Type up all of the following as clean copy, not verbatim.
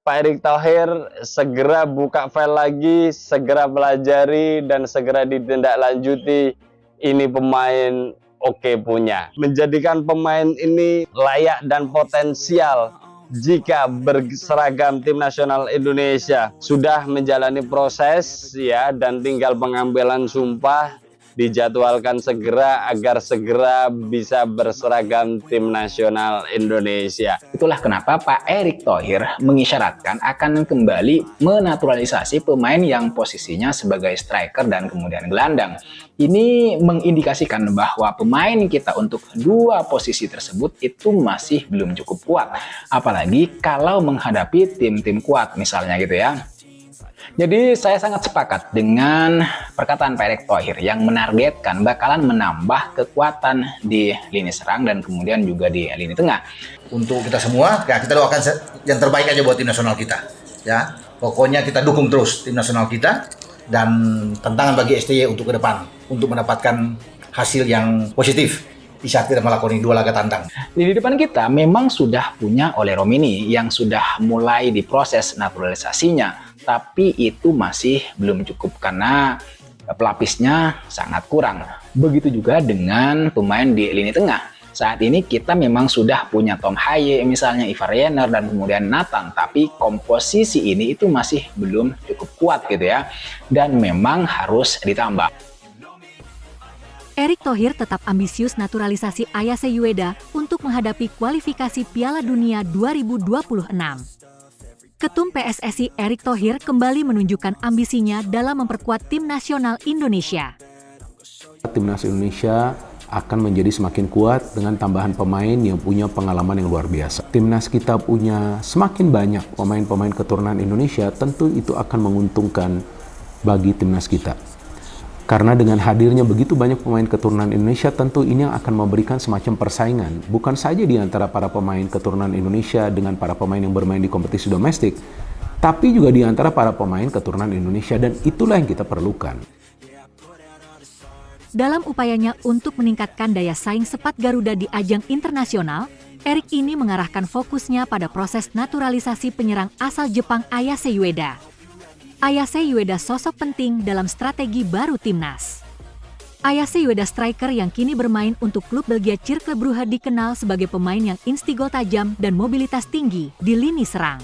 Pak Erick Thohir segera buka file lagi, segera pelajari, dan segera ditindaklanjuti. Ini pemain oke punya. Menjadikan pemain ini layak dan potensial jika berseragam tim nasional Indonesia. Sudah menjalani proses ya, dan tinggal pengambilan sumpah, dijadwalkan segera agar segera bisa berseragam tim nasional Indonesia. Itulah kenapa Pak Erick Thohir mengisyaratkan akan kembali menaturalisasi pemain yang posisinya sebagai striker dan kemudian gelandang. Ini mengindikasikan bahwa pemain kita untuk dua posisi tersebut itu masih belum cukup kuat. Apalagi kalau menghadapi tim-tim kuat misalnya gitu ya. Jadi saya sangat sepakat dengan perkataan Pak Erick Thohir yang menargetkan bakalan menambah kekuatan di lini serang dan kemudian juga di lini tengah. Untuk kita semua, ya kita doakan yang terbaik aja buat tim nasional kita. Ya, pokoknya kita dukung terus tim nasional kita dan tantangan bagi STY untuk ke depan untuk mendapatkan hasil yang positif di saat kita melakoni dua laga tandang. Di depan kita memang sudah punya Ole Romini yang sudah mulai diproses naturalisasinya. Tapi itu masih belum cukup karena pelapisnya sangat kurang. Begitu juga dengan pemain di lini tengah. Saat ini kita memang sudah punya Tom Haye, misalnya Ivar Jenner dan kemudian Nathan. Tapi komposisi ini itu masih belum cukup kuat gitu ya. Dan memang harus ditambah. Erick Thohir tetap ambisius naturalisasi Ayase Ueda untuk menghadapi kualifikasi Piala Dunia 2026. Ketum PSSI Erick Thohir kembali menunjukkan ambisinya dalam memperkuat tim nasional Indonesia. Timnas Indonesia akan menjadi semakin kuat dengan tambahan pemain yang punya pengalaman yang luar biasa. Timnas kita punya semakin banyak pemain-pemain keturunan Indonesia, tentu itu akan menguntungkan bagi timnas kita. Karena dengan hadirnya begitu banyak pemain keturunan Indonesia, tentu ini yang akan memberikan semacam persaingan. Bukan saja di antara para pemain keturunan Indonesia dengan para pemain yang bermain di kompetisi domestik, tapi juga di antara para pemain keturunan Indonesia, dan itulah yang kita perlukan. Dalam upayanya untuk meningkatkan daya saing sepat Garuda di ajang internasional, Erick ini mengarahkan fokusnya pada proses naturalisasi penyerang asal Jepang Ayase Ueda. Ayase Ueda sosok penting dalam strategi baru timnas. Ayase Ueda striker yang kini bermain untuk klub Belgia Cercle Brugge dikenal sebagai pemain yang instigol tajam dan mobilitas tinggi di lini serang.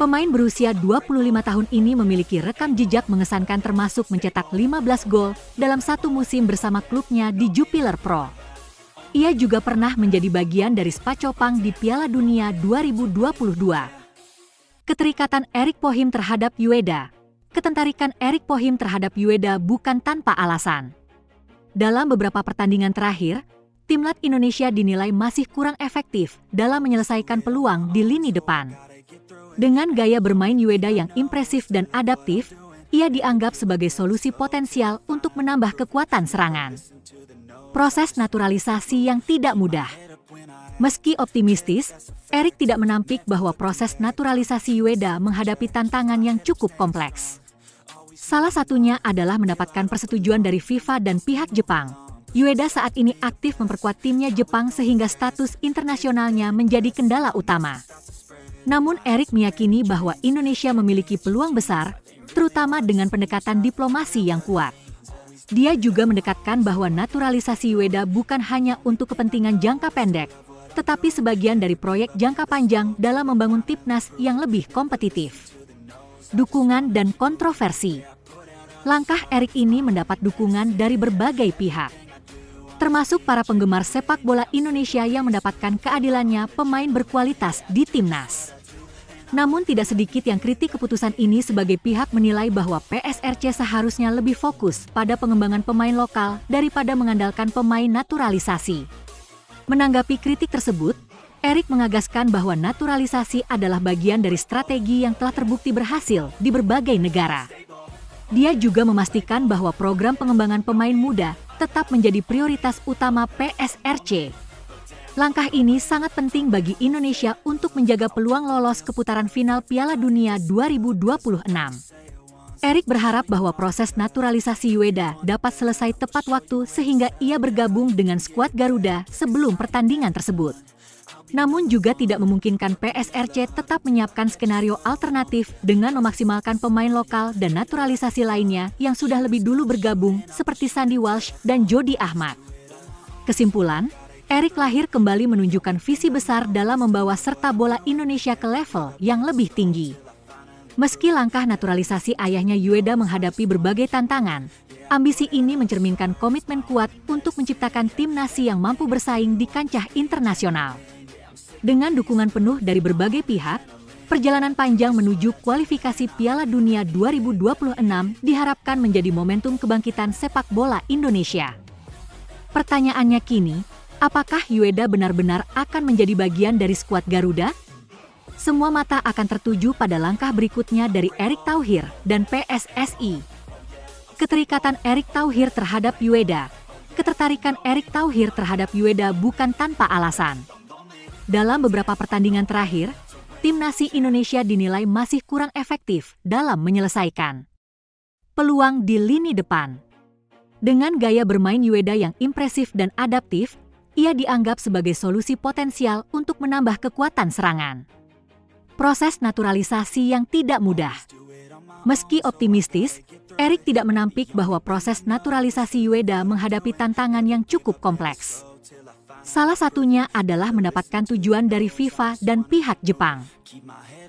Pemain berusia 25 tahun ini memiliki rekam jejak mengesankan termasuk mencetak 15 gol dalam satu musim bersama klubnya di Jupiler Pro. Ia juga pernah menjadi bagian dari Spacopang di Piala Dunia 2022. Keterikatan Erick Thohir terhadap Ueda. Ketentarikan Erick Thohir terhadap Ueda bukan tanpa alasan. Dalam beberapa pertandingan terakhir, timnas Indonesia dinilai masih kurang efektif dalam menyelesaikan peluang di lini depan. Dengan gaya bermain Ueda yang impresif dan adaptif, ia dianggap sebagai solusi potensial untuk menambah kekuatan serangan. Proses naturalisasi yang tidak mudah. Meski optimistis, Erick tidak menampik bahwa proses naturalisasi Ueda menghadapi tantangan yang cukup kompleks. Salah satunya adalah mendapatkan persetujuan dari FIFA dan pihak Jepang. Ueda saat ini aktif memperkuat timnya Jepang sehingga status internasionalnya menjadi kendala utama. Namun Erick meyakini bahwa Indonesia memiliki peluang besar, terutama dengan pendekatan diplomasi yang kuat. Dia juga mendekatkan bahwa naturalisasi Ueda bukan hanya untuk kepentingan jangka pendek, tetapi sebagian dari proyek jangka panjang dalam membangun timnas yang lebih kompetitif. Dukungan dan kontroversi. Langkah Erick ini mendapat dukungan dari berbagai pihak, termasuk para penggemar sepak bola Indonesia yang mendapatkan keadilannya pemain berkualitas di timnas. Namun tidak sedikit yang kritik keputusan ini sebagai pihak menilai bahwa PSRC seharusnya lebih fokus pada pengembangan pemain lokal daripada mengandalkan pemain naturalisasi. Menanggapi kritik tersebut, Erick mengagaskan bahwa naturalisasi adalah bagian dari strategi yang telah terbukti berhasil di berbagai negara. Dia juga memastikan bahwa program pengembangan pemain muda tetap menjadi prioritas utama PSRC. Langkah ini sangat penting bagi Indonesia untuk menjaga peluang lolos ke putaran final Piala Dunia 2026. Erick berharap bahwa proses naturalisasi Ueda dapat selesai tepat waktu sehingga ia bergabung dengan skuad Garuda sebelum pertandingan tersebut. namun juga tidak memungkinkan PSRC tetap menyiapkan skenario alternatif dengan memaksimalkan pemain lokal dan naturalisasi lainnya yang sudah lebih dulu bergabung seperti Sandy Walsh dan Jody Ahmad. Kesimpulan, Erik Thohir kembali menunjukkan visi besar dalam membawa serta bola Indonesia ke level yang lebih tinggi. Meski langkah naturalisasi ayahnya Ueda menghadapi berbagai tantangan, ambisi ini mencerminkan komitmen kuat untuk menciptakan tim nasi yang mampu bersaing di kancah internasional. Dengan dukungan penuh dari berbagai pihak, perjalanan panjang menuju kualifikasi Piala Dunia 2026 diharapkan menjadi momentum kebangkitan sepak bola Indonesia. Pertanyaannya kini, apakah Ueda benar-benar akan menjadi bagian dari skuad Garuda? Semua mata akan tertuju pada langkah berikutnya dari Erik Thohir dan PSSI. Keterikatan Erik Thohir terhadap Ueda. Ketertarikan Erik Thohir terhadap Ueda bukan tanpa alasan. Dalam beberapa pertandingan terakhir, tim nasi Indonesia dinilai masih kurang efektif dalam menyelesaikan peluang di lini depan. Dengan gaya bermain Ueda yang impresif dan adaptif, ia dianggap sebagai solusi potensial untuk menambah kekuatan serangan. Proses naturalisasi yang tidak mudah. Meski optimistis, Erik tidak menampik bahwa proses naturalisasi Ueda menghadapi tantangan yang cukup kompleks. Salah satunya adalah mendapatkan tujuan dari FIFA dan pihak Jepang.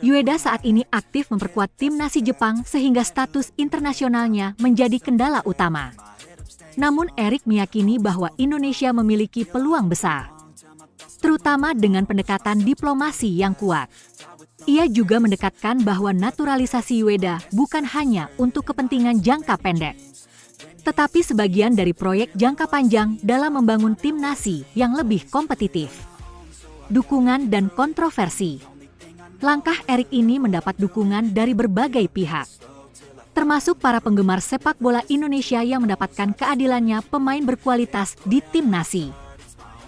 Ueda saat ini aktif memperkuat tim nasi Jepang sehingga status internasionalnya menjadi kendala utama. Namun Erik meyakini bahwa Indonesia memiliki peluang besar, terutama dengan pendekatan diplomasi yang kuat. Ia juga mendekatkan bahwa naturalisasi Ueda bukan hanya untuk kepentingan jangka pendek, tetapi sebagian dari proyek jangka panjang dalam membangun tim nasi yang lebih kompetitif. Dukungan dan kontroversi. Langkah Erik ini mendapat dukungan dari berbagai pihak, termasuk para penggemar sepak bola Indonesia yang mendapatkan keadilannya pemain berkualitas di tim nasi.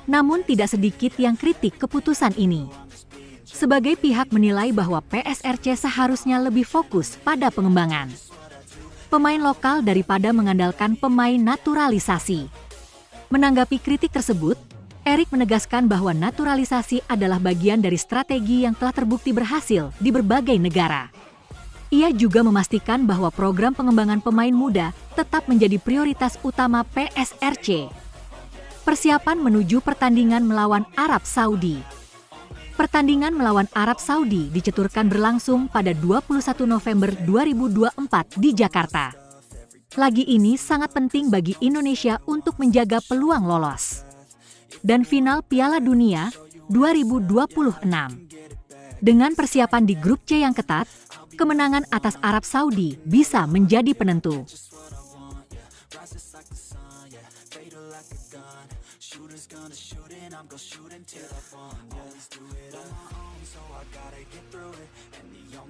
Namun tidak sedikit yang kritik keputusan ini. Sebagai pihak menilai bahwa PSRC seharusnya lebih fokus pada pengembangan pemain lokal daripada mengandalkan pemain naturalisasi. Menanggapi kritik tersebut, Erik menegaskan bahwa naturalisasi adalah bagian dari strategi yang telah terbukti berhasil di berbagai negara. Ia juga memastikan bahwa program pengembangan pemain muda tetap menjadi prioritas utama PSRC. Persiapan menuju pertandingan melawan Arab Saudi. Pertandingan melawan Arab Saudi diceturkan berlangsung pada 21 November 2024 di Jakarta. Lagi ini sangat penting bagi Indonesia untuk menjaga peluang lolos dan final Piala Dunia 2026. Dengan persiapan di grup C yang ketat, kemenangan atas Arab Saudi bisa menjadi penentu.